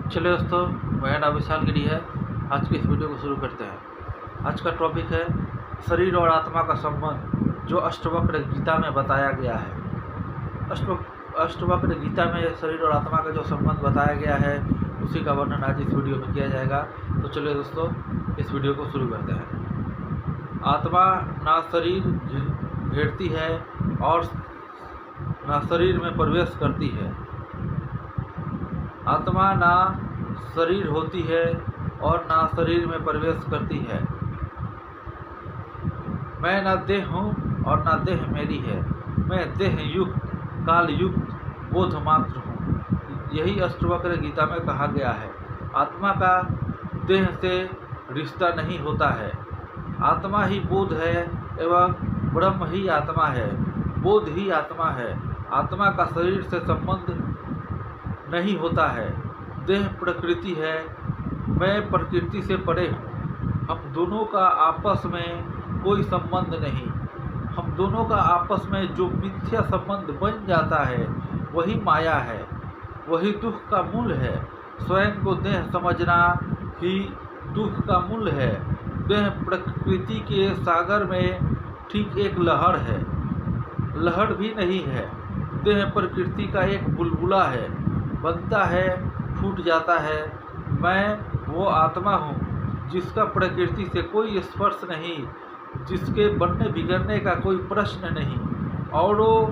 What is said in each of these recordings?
चलिए दोस्तों, मेरा नाम विशाल गिरी है। आज की इस वीडियो को शुरू करते हैं। आज का टॉपिक है शरीर और आत्मा का संबंध, जो अष्टवक्र गीता में बताया गया है। अष्टवक्र गीता में शरीर और आत्मा का जो संबंध बताया गया है, उसी का वर्णन आज इस वीडियो में किया जाएगा। तो चलिए दोस्तों, इस वीडियो को शुरू करते हैं। आत्मा ना शरीर घेरती है और ना शरीर में प्रवेश करती है। आत्मा ना शरीर होती है और ना शरीर में प्रवेश करती है। मैं ना देह हूँ और ना देह मेरी है। मैं देह युक्त काल युक्त बोध मात्र हूँ। यही अष्टवक्र गीता में कहा गया है। आत्मा का देह से रिश्ता नहीं होता है। आत्मा ही बोध है एवं ब्रह्म ही आत्मा है। बोध ही आत्मा है। आत्मा का शरीर से संबंध नहीं होता है। देह प्रकृति है, मैं प्रकृति से परे हूँ। हम दोनों का आपस में कोई संबंध नहीं। हम दोनों का आपस में जो मिथ्या संबंध बन जाता है, वही माया है, वही दुख का मूल है। स्वयं को देह समझना ही दुख का मूल है। देह प्रकृति के सागर में ठीक एक लहर है, लहर भी नहीं है। देह प्रकृति का एक बुलबुला है, बनता है, फूट जाता है। मैं वो आत्मा हूँ जिसका प्रकृति से कोई स्पर्श नहीं, जिसके बनने बिगड़ने का कोई प्रश्न नहीं। औरों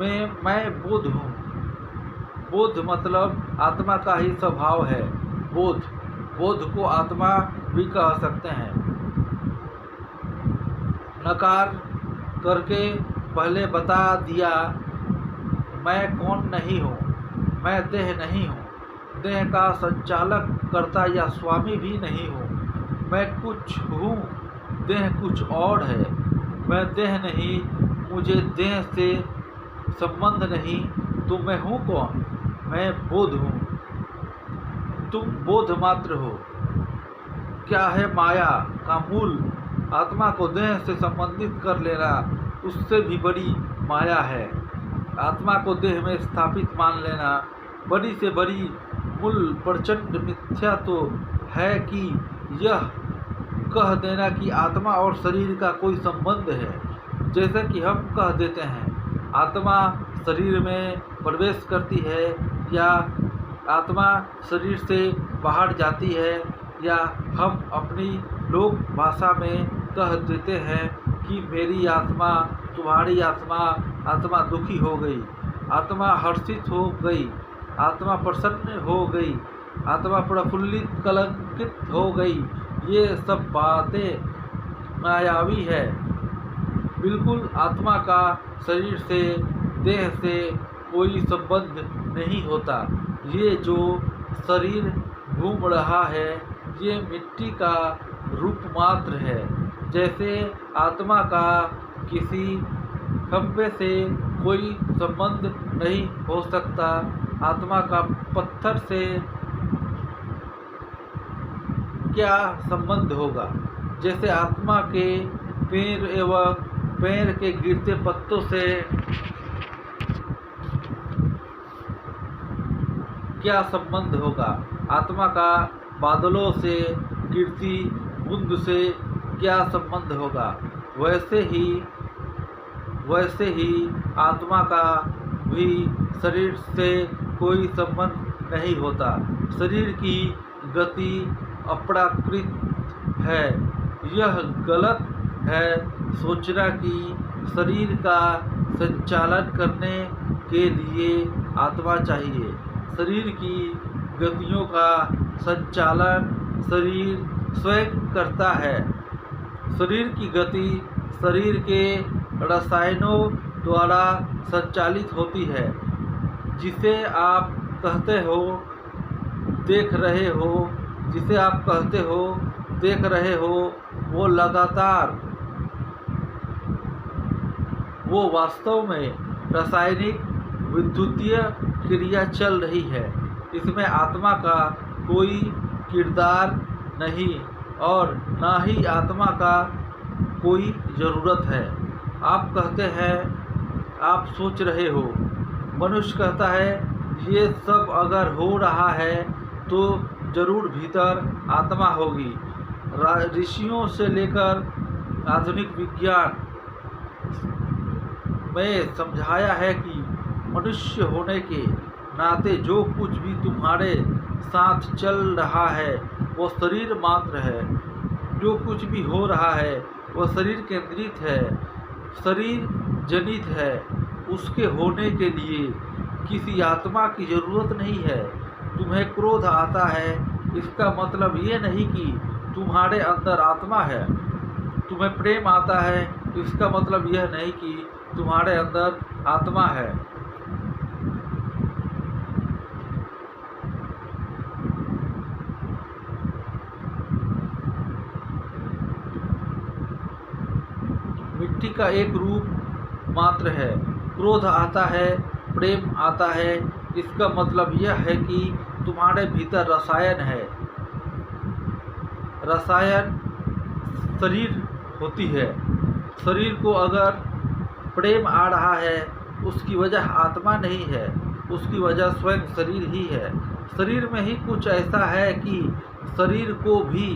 में मैं बोध हूँ। बोध मतलब आत्मा का ही स्वभाव है। बोध को आत्मा भी कह सकते हैं। नकार करके पहले बता दिया, मैं कौन नहीं हूँ। मैं देह नहीं हूँ, देह का संचालक करता या स्वामी भी नहीं हूँ। मैं कुछ हूँ, देह कुछ और है। मैं देह नहीं, मुझे देह से संबंध नहीं, तो मैं हूँ कौन? मैं बोध हूँ। तुम बोध मात्र हो। क्या है माया का मूल? आत्मा को देह से संबंधित कर लेना, उससे भी बड़ी माया है। आत्मा को देह में स्थापित मान लेना बड़ी से बड़ी मूल प्रचंड मिथ्या तो है कि यह कह देना कि आत्मा और शरीर का कोई संबंध है। जैसे कि हम कह देते हैं आत्मा शरीर में प्रवेश करती है, या आत्मा शरीर से बाहर जाती है, या हम अपनी लोक भाषा में कह देते हैं कि मेरी आत्मा, तुम्हारी आत्मा दुखी हो गई, आत्मा हर्षित हो गई, आत्मा प्रसन्न हो गई, आत्मा प्रफुल्लित कलंकित हो गई। ये सब बातें मायावी है। बिल्कुल आत्मा का शरीर से, देह से कोई संबंध नहीं होता। ये जो शरीर घूम रहा है, ये मिट्टी का रूप मात्र है। जैसे आत्मा का किसी खंभे से कोई संबंध नहीं हो सकता, आत्मा का पत्थर से क्या संबंध होगा? जैसे आत्मा के पेड़ एवं पेड़ के गिरते पत्तों से क्या संबंध होगा? आत्मा का बादलों से, गिरती बूंद से क्या संबंध होगा? वैसे ही आत्मा का भी शरीर से कोई संबंध नहीं होता। शरीर की गति अप्राकृत है। यह गलत है सोचना कि शरीर का संचालन करने के लिए आत्मा चाहिए। शरीर की गतियों का संचालन शरीर स्वयं करता है। शरीर की गति शरीर के रसायनों द्वारा संचालित होती है। जिसे आप कहते हो देख रहे हो, जिसे आप कहते हो देख रहे हो, वो लगातार, वो वास्तव में रासायनिक विद्युतीय क्रिया चल रही है। इसमें आत्मा का कोई किरदार नहीं और ना ही आत्मा का कोई ज़रूरत है। आप कहते हैं, आप सोच रहे हो, मनुष्य कहता है ये सब अगर हो रहा है तो जरूर भीतर आत्मा होगी। ऋषियों से लेकर आधुनिक विज्ञान में समझाया है कि मनुष्य होने के नाते जो कुछ भी तुम्हारे साथ चल रहा है वो शरीर मात्र है। जो कुछ भी हो रहा है वह शरीर केंद्रित है, शरीर जनित है। उसके होने के लिए किसी आत्मा की जरूरत नहीं है। तुम्हें क्रोध आता है, इसका मतलब ये नहीं कि तुम्हारे अंदर आत्मा है। तुम्हें प्रेम आता है, इसका मतलब यह नहीं कि तुम्हारे अंदर आत्मा है। मिट्टी का एक रूप मात्र है। क्रोध आता है, प्रेम आता है, इसका मतलब यह है कि तुम्हारे भीतर रसायन है। रसायन शरीर होती है। शरीर को अगर प्रेम आ रहा है उसकी वजह आत्मा नहीं है, उसकी वजह स्वयं शरीर ही है। शरीर में ही कुछ ऐसा है कि शरीर को भी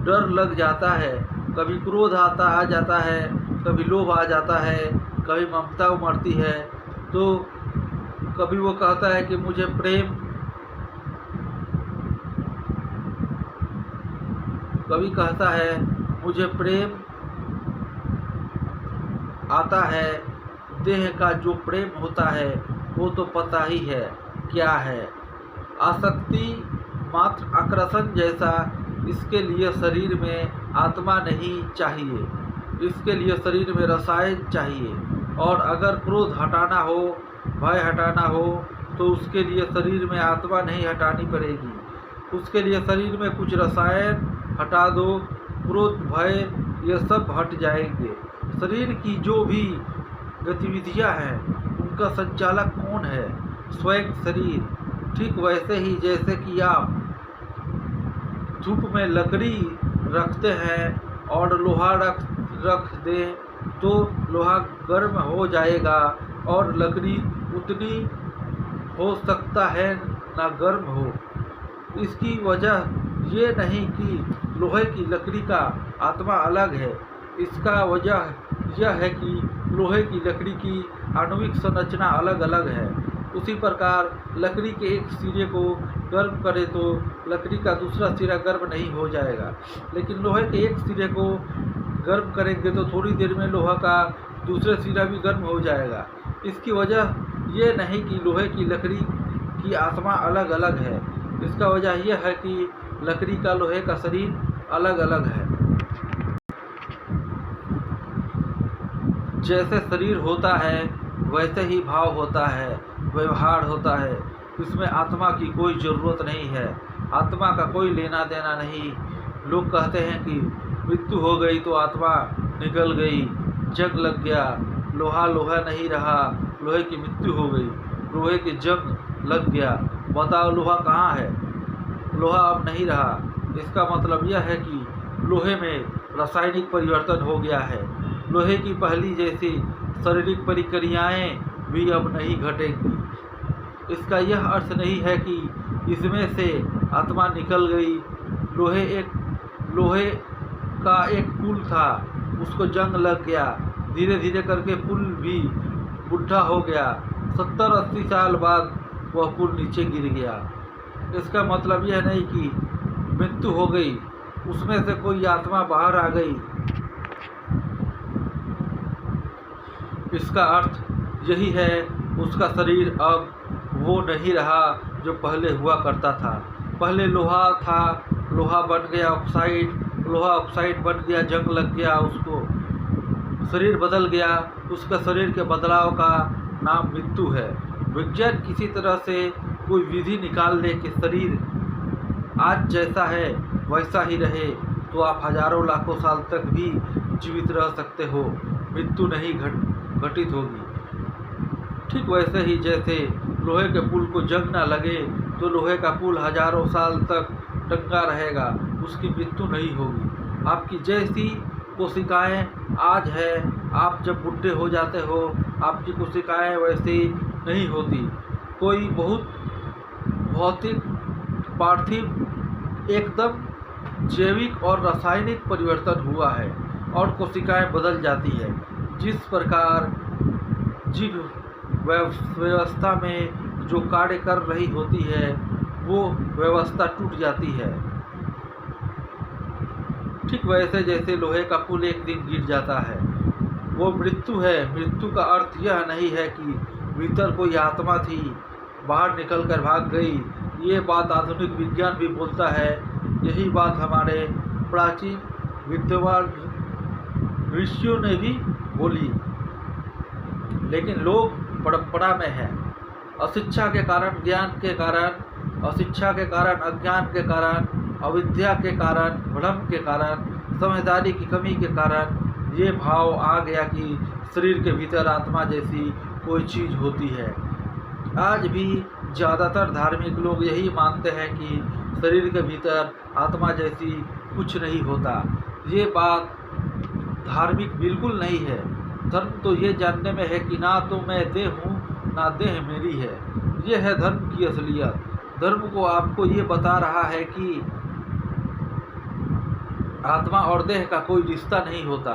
डर लग जाता है। कभी क्रोध आ जाता है, कभी लोभ आ जाता है, कभी ममता उमड़ती है, तो कभी वो कहता है कि मुझे प्रेम, कभी कहता है मुझे प्रेम आता है। देह का जो प्रेम होता है वो तो पता ही है क्या है, आसक्ति मात्र आकर्षण जैसा। इसके लिए शरीर में आत्मा नहीं चाहिए, इसके लिए शरीर में रसायन चाहिए। और अगर क्रोध हटाना हो, भय हटाना हो, तो उसके लिए शरीर में आत्मा नहीं हटानी पड़ेगी। उसके लिए शरीर में कुछ रसायन हटा दो, क्रोध भय ये सब हट जाएंगे। शरीर की जो भी गतिविधियां हैं उनका संचालक कौन है? स्वयं शरीर। ठीक वैसे ही जैसे कि आप धूप में लकड़ी रखते हैं और लोहा रख दें तो लोहा गर्म हो जाएगा और लकड़ी उतनी हो सकता है ना गर्म हो। इसकी वजह ये नहीं कि लोहे की लकड़ी का आत्मा अलग है, इसका वजह यह है कि लोहे की लकड़ी की आणविक संरचना अलग अलग है। उसी प्रकार लकड़ी के एक सिरे को गर्म करे तो लकड़ी का दूसरा सिरा गर्म नहीं हो जाएगा, लेकिन लोहे के एक सिरे को गर्म करेंगे तो थोड़ी देर में लोहा का दूसरा सिरा भी गर्म हो जाएगा। इसकी वजह ये नहीं कि लोहे की लकड़ी की आत्मा अलग अलग है, इसका वजह यह है कि लकड़ी का लोहे का शरीर अलग अलग है। जैसे शरीर होता है वैसे ही भाव होता है, व्यवहार होता है। इसमें आत्मा की कोई ज़रूरत नहीं है, आत्मा का कोई लेना देना नहीं। लोग कहते हैं कि मृत्यु हो गई तो आत्मा निकल गई, जंग लग गया, लोहा लोहा नहीं रहा, लोहे की मृत्यु हो गई, लोहे की जंग लग गया। बताओ लोहा कहाँ है? लोहा अब नहीं रहा। इसका मतलब यह है कि लोहे में रासायनिक परिवर्तन हो गया है। लोहे की पहली जैसी शारीरिक प्रक्रियाएं भी अब नहीं घटेंगी। इसका यह अर्थ नहीं है कि इसमें से आत्मा निकल गई। लोहे का एक पुल था, उसको जंग लग गया, धीरे धीरे करके पुल भी बुढ़ा हो गया, 70-80 साल बाद वह पुल नीचे गिर गया। इसका मतलब यह नहीं कि मृत्यु हो गई, उसमें से कोई आत्मा बाहर आ गई। इसका अर्थ यही है, उसका शरीर अब वो नहीं रहा जो पहले हुआ करता था। पहले लोहा था, लोहा बन गया ऑक्साइड, लोहा ऑक्साइड बन गया, जंग लग गया, उसको शरीर बदल गया। उसका शरीर के बदलाव का नाम मृत्यु है। विज्ञान किसी तरह से कोई विधि निकाल ले कि शरीर आज जैसा है वैसा ही रहे तो आप हजारों लाखों साल तक भी जीवित रह सकते हो, मृत्यु नहीं घटित होगी। ठीक वैसे ही जैसे लोहे के पुल को जंग न लगे तो लोहे का पुल हजारों साल तक टंगा रहेगा, उसकी मृत्यु नहीं होगी। आपकी जैसी कोशिकाएं आज है, आप जब बुढ़े हो जाते हो आपकी कोशिकाएं वैसी नहीं होती। कोई बहुत भौतिक पार्थिव एकदम जैविक और रासायनिक परिवर्तन हुआ है और कोशिकाएं बदल जाती है। जिस प्रकार जीव व्यवस्था में जो कार्य कर रही होती है वो व्यवस्था टूट जाती है, ठीक वैसे जैसे लोहे का पुल एक दिन गिर जाता है, वो मृत्यु है। मृत्यु का अर्थ यह नहीं है कि भीतर कोई आत्मा थी, बाहर निकलकर भाग गई। ये बात आधुनिक विज्ञान भी बोलता है। यही बात हमारे प्राचीन विद्वान ऋषियों ने भी बोली, लेकिन लोग परंपरा में हैं। अशिक्षा के कारण, ज्ञान के कारण, अशिक्षा के कारण, अज्ञान के कारण, अविद्या के कारण, भ्रम के कारण, समझदारी की कमी के कारण ये भाव आ गया कि शरीर के भीतर आत्मा जैसी कोई चीज़ होती है। आज भी ज़्यादातर धार्मिक लोग यही मानते हैं कि शरीर के भीतर आत्मा जैसी कुछ नहीं होता। ये बात धार्मिक बिल्कुल नहीं है। धर्म तो ये जानने में है कि ना तो मैं देह हूँ ना देह मेरी है। ये है धर्म की असलियत। धर्म को आपको ये बता रहा है कि आत्मा और देह का कोई रिश्ता नहीं होता।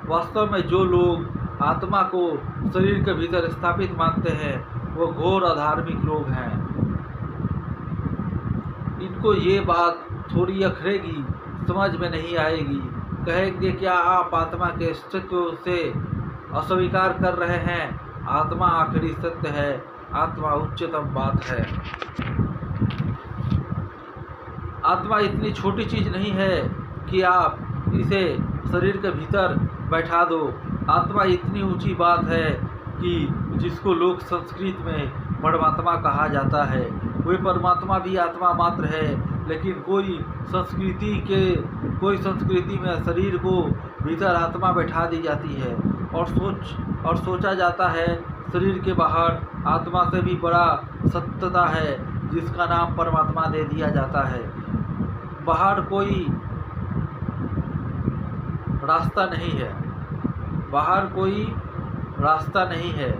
वास्तव में जो लोग आत्मा को शरीर के भीतर स्थापित मानते हैं वो घोर अधार्मिक लोग हैं। इनको ये बात थोड़ी अखरेगी, समझ में नहीं आएगी। कहेंगे क्या आप आत्मा के अस्तित्व से अस्वीकार कर रहे हैं? आत्मा आखिरी सत्य है, आत्मा उच्चतम बात है। आत्मा इतनी छोटी चीज नहीं है कि आप इसे शरीर के भीतर बैठा दो। आत्मा इतनी ऊंची बात है कि जिसको लोक संस्कृत में परमात्मा कहा जाता है। वह परमात्मा भी आत्मा मात्र है, लेकिन कोई संस्कृति में शरीर को भीतर आत्मा बैठा दी जाती है और सोचा जाता है शरीर के बाहर आत्मा से भी बड़ा सत्यता है जिसका नाम परमात्मा दे दिया जाता है। बाहर कोई रास्ता नहीं है, बाहर कोई रास्ता नहीं है।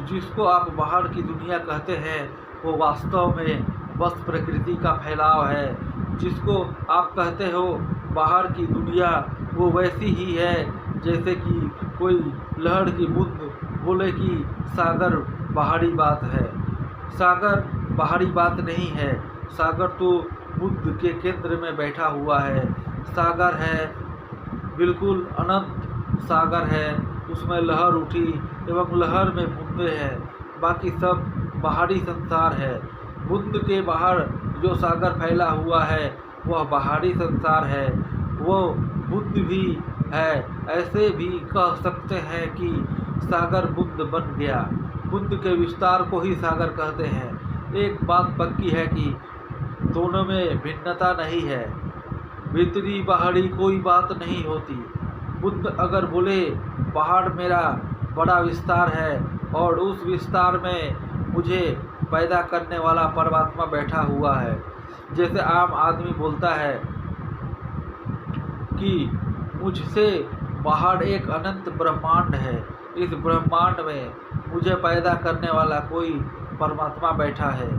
जिसको आप बाहर की दुनिया कहते हैं वो वास्तव में बस प्रकृति का फैलाव है। जिसको आप कहते हो बाहर की दुनिया वो वैसी ही है जैसे कि कोई लहर की बूंद बोले कि सागर बाहरी बात है। सागर बाहरी बात नहीं है। सागर तो बुद्ध के केंद्र में बैठा हुआ है। सागर है बिल्कुल अनंत सागर है, उसमें लहर उठी एवं लहर में बूंदे हैं। बाकी सब बाहरी संसार है। बूंद के बाहर जो सागर फैला हुआ है वह बाहरी संसार है, वो बुद्ध भी है। ऐसे भी कह सकते हैं कि सागर बुद्ध बन गया। बुद्ध के विस्तार को ही सागर कहते हैं। एक बात पक्की है कि दोनों में भिन्नता नहीं है, भीतरी बाहरी कोई बात नहीं होती। बुद्ध अगर बोले पहाड़ मेरा बड़ा विस्तार है और उस विस्तार में मुझे पैदा करने वाला परमात्मा बैठा हुआ है, जैसे आम आदमी बोलता है कि मुझसे बाहर एक अनंत ब्रह्मांड है, इस ब्रह्मांड में मुझे पैदा करने वाला कोई परमात्मा बैठा है।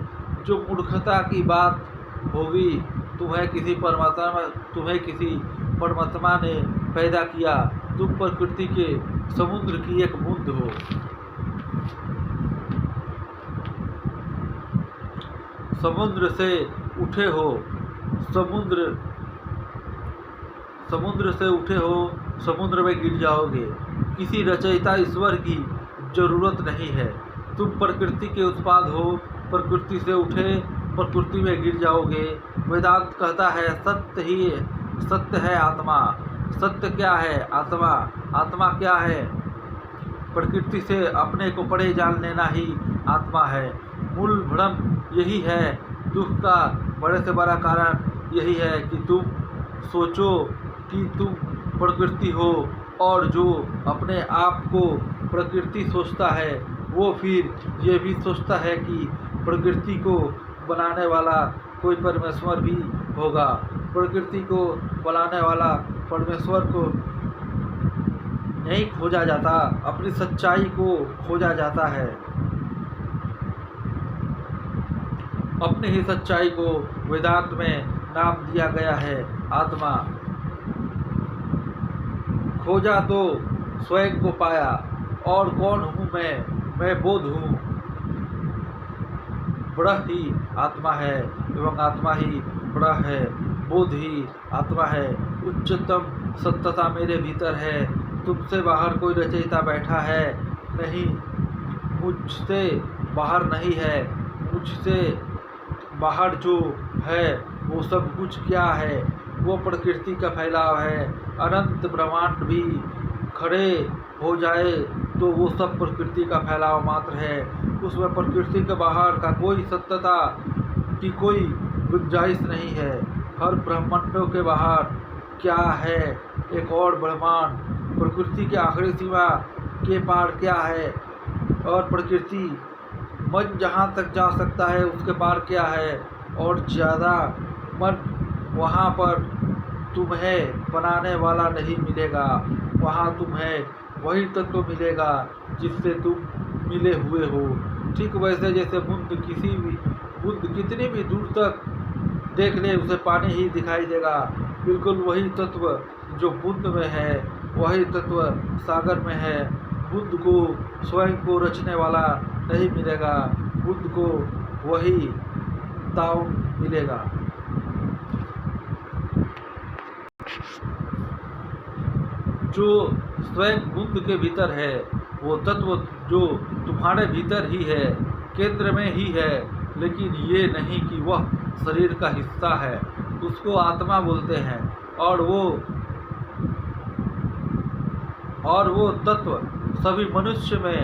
जो मूर्खता की बात होगी, तुम्हें किसी परमात्मा ने पैदा किया, तुम प्रकृति के समुद्र की एक बूंद हो। समुद्र से उठे हो, समुद्र से उठे हो, समुद्र में गिर जाओगे। किसी रचयिता ईश्वर की जरूरत नहीं है। तुम प्रकृति के उत्पाद हो, प्रकृति से उठे प्रकृति में गिर जाओगे। वेदांत कहता है सत्य है आत्मा। सत्य क्या है? आत्मा। आत्मा क्या है? प्रकृति से अपने को परे जान लेना ही आत्मा है। मूल भ्रम यही है। दुख का बड़े से बड़ा कारण यही है कि तुम सोचो कि तुम प्रकृति हो, और जो अपने आप को प्रकृति सोचता है वो फिर ये भी सोचता है कि प्रकृति को बनाने वाला कोई परमेश्वर भी होगा। प्रकृति को बनाने वाला परमेश्वर को नहीं खोजा जाता, अपनी सच्चाई को खोजा जाता है। अपनी ही सच्चाई को वेदांत में नाम दिया गया है आत्मा। खोजा तो स्वयं को पाया, और कौन हूँ मैं बोध हूँ। ब्रह्म ही आत्मा है एवं आत्मा ही ब्रह्म है, बोध ही आत्मा है। उच्चतम सत्यता मेरे भीतर है, तुमसे बाहर कोई रचयिता बैठा है नहीं, मुझसे बाहर नहीं है। मुझसे बाहर जो है वो सब कुछ क्या है, वो प्रकृति का फैलाव है। अनंत ब्रह्मांड भी खड़े हो जाए तो वो सब प्रकृति का फैलाव मात्र है। उसमें प्रकृति के बाहर का कोई सत्यता की कोई गुंजाइश नहीं है। हर ब्रह्मांडों के बाहर क्या है, एक और ब्रह्मांड। प्रकृति की आखिरी सीमा के पार क्या है, और प्रकृति मन जहाँ तक जा सकता है उसके पार क्या है, और ज़्यादा मन वहाँ पर तुम्हें बनाने वाला नहीं मिलेगा। वहाँ तुम्हें वही तत्व मिलेगा जिससे तुम मिले हुए हो। ठीक वैसे जैसे बूंद कितनी भी दूर तक देख ले उसे पानी ही दिखाई देगा। बिल्कुल वही तत्व जो बूंद में है वही तत्व सागर में है। बूंद को स्वयं को रचने वाला नहीं मिलेगा, बूंद को वही ताउन मिलेगा। जो स्वयं बूंद के भीतर है वो तत्व जो तुम्हारे भीतर ही है, केंद्र में ही है, लेकिन ये नहीं कि वह शरीर का हिस्सा है, उसको आत्मा बोलते हैं। और वो तत्व सभी मनुष्य में,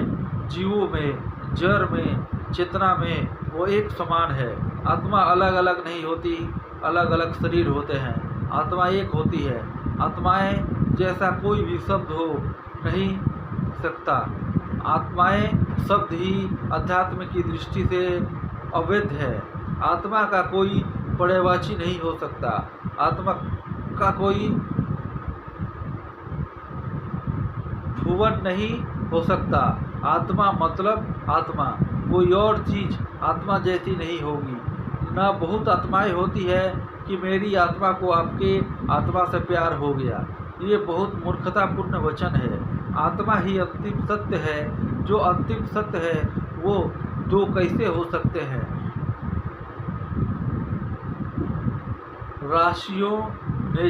जीवों में, जड़ में, चेतना में वो एक समान है। आत्मा अलग अलग नहीं होती, अलग अलग शरीर होते हैं, आत्मा एक होती है। आत्माएं जैसा कोई भी शब्द हो नहीं सकता। आत्माएं शब्द ही अध्यात्म की दृष्टि से अवैध है। आत्मा का कोई पर्यायवाची नहीं हो सकता, आत्मा का कोई भुवन नहीं हो सकता। आत्मा मतलब आत्मा, कोई और चीज़ आत्मा जैसी नहीं होगी। न बहुत आत्माएं होती है कि मेरी आत्मा को आपके आत्मा से प्यार हो गया, ये बहुत मूर्खतापूर्ण वचन है। आत्मा ही अंतिम सत्य है। जो अंतिम सत्य है वो दो कैसे हो सकते हैं। ऋषियों ने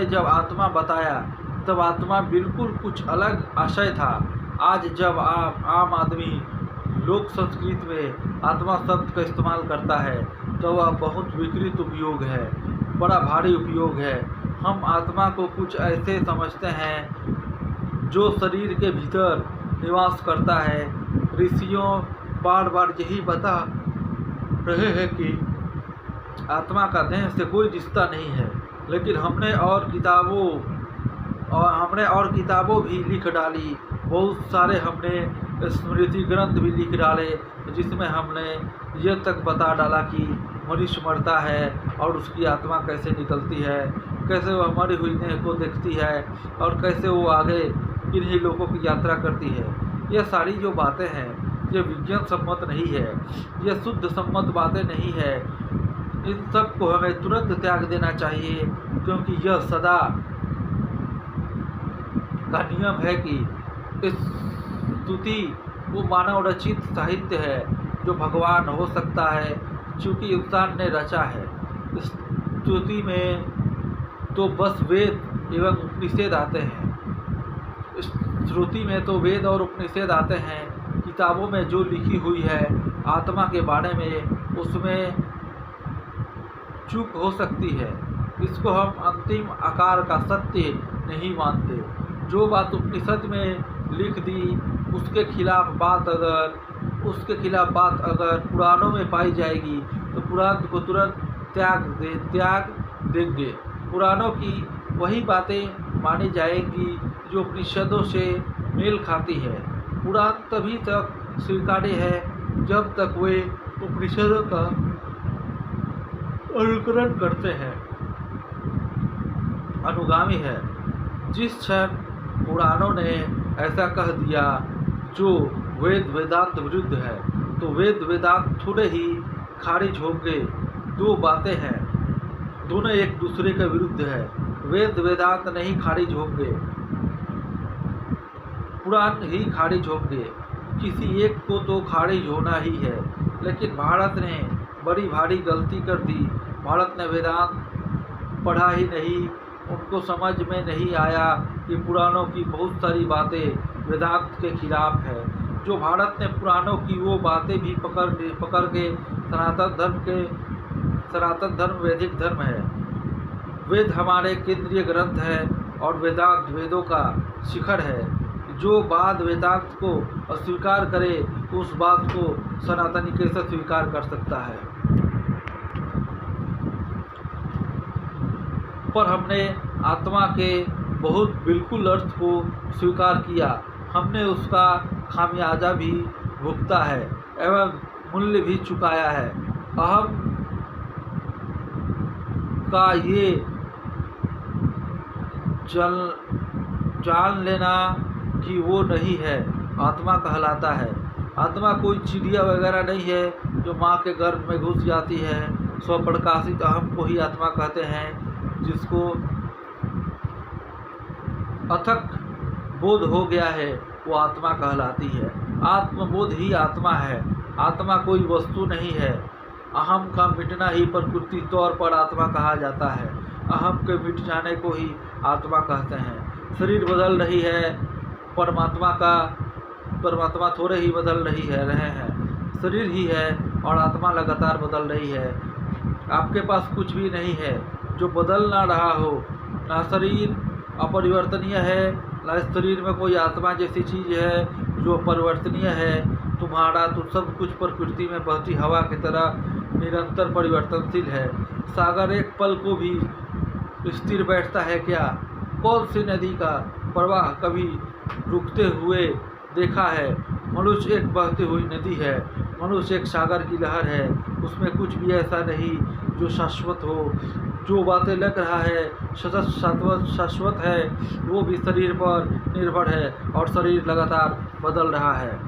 जब आत्मा बताया तब आत्मा बिल्कुल कुछ अलग आशय था। आज जब आम आदमी लोक संस्कृत में आत्मा शब्द का इस्तेमाल करता है तो वह बहुत विकृत उपयोग है, बड़ा भारी उपयोग है। हम आत्मा को कुछ ऐसे समझते हैं जो शरीर के भीतर निवास करता है। ऋषियों बार बार यही बता रहे हैं कि आत्मा का देह से कोई रिश्ता नहीं है, लेकिन हमने और किताबों भी लिख डाली। बहुत सारे हमने स्मृति ग्रंथ भी लिख डाले जिसमें हमने यह तक बता डाला कि मनुष्य मरता है और उसकी आत्मा कैसे निकलती है, कैसे वह मरी हुई देह को देखती है और कैसे वो आगे किन्हीं लोगों की यात्रा करती है। यह सारी जो बातें हैं ये विज्ञान सम्मत नहीं है, यह शुद्ध सम्मत बातें नहीं है। इन सब को हमें तुरंत त्याग देना चाहिए, क्योंकि यह सदा का नियम है कि इस स्तुति वो मानव रचित साहित्य है जो भगवान हो सकता है क्योंकि इंसान ने रचा है। इस स्तुति में तो बस वेद एवं उपनिषद आते हैं। इस श्रुति में तो वेद और उपनिषद आते हैं। किताबों में जो लिखी हुई है आत्मा के बारे में उसमें चूक हो सकती है। इसको हम अंतिम आकार का सत्य नहीं मानते। जो बात उपनिषद में लिख दी उसके खिलाफ बात अगर पुराणों में पाई जाएगी तो पुराण को तुरंत त्याग देंगे। पुराणों की वही बातें मानी जाएंगी जो उपनिषदों से मेल खाती है। पुराण तभी तक स्वीकार्य है जब तक वे उपनिषदों का अनुकरण करते हैं, अनुगामी है। जिस क्षण पुराणों ने ऐसा कह दिया जो वेदांत विरुद्ध है, तो वेद वेदांत थोड़े ही खारिज होंगे। दो बातें हैं, दोनों एक दूसरे के विरुद्ध है। वेद वेदांत नहीं खारिज होंगे, पुराण ही खारिज होंगे। किसी एक को तो खारिज होना ही है। लेकिन भारत ने बड़ी भारी गलती कर दी। भारत ने वेदांत पढ़ा ही नहीं, उनको समझ में नहीं आया कि पुराणों की बहुत सारी बातें वेदांत के खिलाफ है। जो भारत ने पुराणों की वो बातें भी पकड़ के सनातन धर्म वैदिक धर्म है। वेद हमारे केंद्रीय ग्रंथ है और वेदांत वेदों का शिखर है। जो बात वेदांत को अस्वीकार करे उस बात को सनातनी कैसे स्वीकार कर सकता है। पर हमने आत्मा के बहुत बिल्कुल अर्थ को स्वीकार किया। हमने उसका खामियाजा भी भुगता है एवं मूल्य भी चुकाया है। अहम का ये जान लेना कि वो नहीं है, आत्मा कहलाता है। आत्मा कोई चिड़िया वगैरह नहीं है जो माँ के गर्भ में घुस जाती है। स्वप्रकाशित अहम को ही आत्मा कहते हैं, जिसको अथक बोध हो गया है वो आत्मा कहलाती है। आत्मबोध ही आत्मा है, आत्मा कोई वस्तु नहीं है। अहम का मिटना ही प्रकृति तौर पर आत्मा कहा जाता है। अहम के मिट जाने को ही आत्मा कहते हैं। शरीर बदल रही है, परमात्मा थोड़े ही बदल रहे हैं। शरीर ही है और आत्मा लगातार बदल रही है। आपके पास कुछ भी नहीं है जो बदल ना रहा हो। ना शरीर अपरिवर्तनीय है, ना शरीर में कोई आत्मा जैसी चीज़ है जो परिवर्तनीय है। तुम्हारा तो सब कुछ प्रकृति में बहती हवा की तरह निरंतर परिवर्तनशील है। सागर एक पल को भी स्थिर बैठता है क्या? कौन सी नदी का प्रवाह कभी रुकते हुए देखा है? मनुष्य एक बहती हुई नदी है, मनुष्य एक सागर की लहर है। उसमें कुछ भी ऐसा नहीं जो शाश्वत हो। जो बातें लग रहा है शाश्वत है, वो भी शरीर पर निर्भर है और शरीर लगातार बदल रहा है।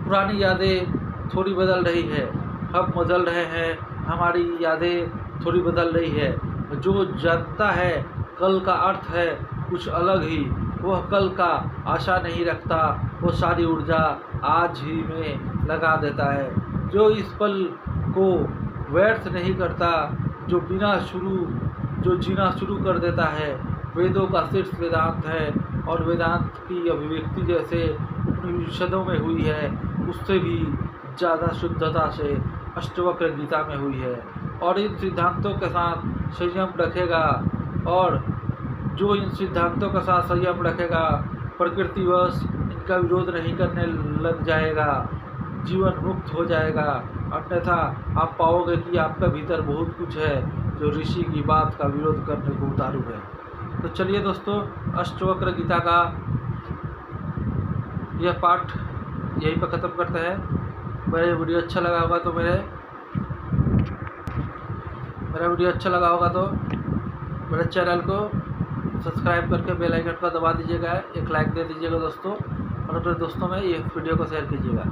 पुरानी यादें थोड़ी बदल रही है, हम बदल रहे हैं, हमारी यादें थोड़ी बदल रही है। जो जानता है कल का अर्थ है कुछ अलग ही, वह कल का आशा नहीं रखता, वो सारी ऊर्जा आज ही में लगा देता है। जो इस पल को व्यर्थ नहीं करता, जो जीना शुरू कर देता है। वेदों का शीर्ष वेदांत है और वेदांत की अभिव्यक्ति जैसे उपनिषदों में हुई है उससे भी ज़्यादा शुद्धता से अष्टवक्र गीता में हुई है। और इन सिद्धांतों के साथ संयम रखेगा, और जो इन सिद्धांतों के साथ संयम रखेगा प्रकृतिवश इनका विरोध नहीं करने लग जाएगा, जीवन मुक्त हो जाएगा। अन्यथा आप पाओगे कि आपका भीतर बहुत कुछ है जो ऋषि की बात का विरोध करने को उतारू है। तो चलिए दोस्तों, अष्टवक्र गीता का यह पाठ यहीं पर ख़त्म करते हैं। मेरा वीडियो अच्छा लगा होगा तो मेरे चैनल को सब्सक्राइब करके बेल आइकन को दबा दीजिएगा, एक लाइक दे दीजिएगा दोस्तों, और अपने दोस्तों में ये वीडियो को शेयर कीजिएगा।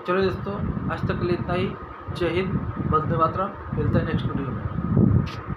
चलिए दोस्तों, आज तक के लिए इतना ही। जय हिंद, वंदे मातरम। मिलते हैं नेक्स्ट वीडियो में।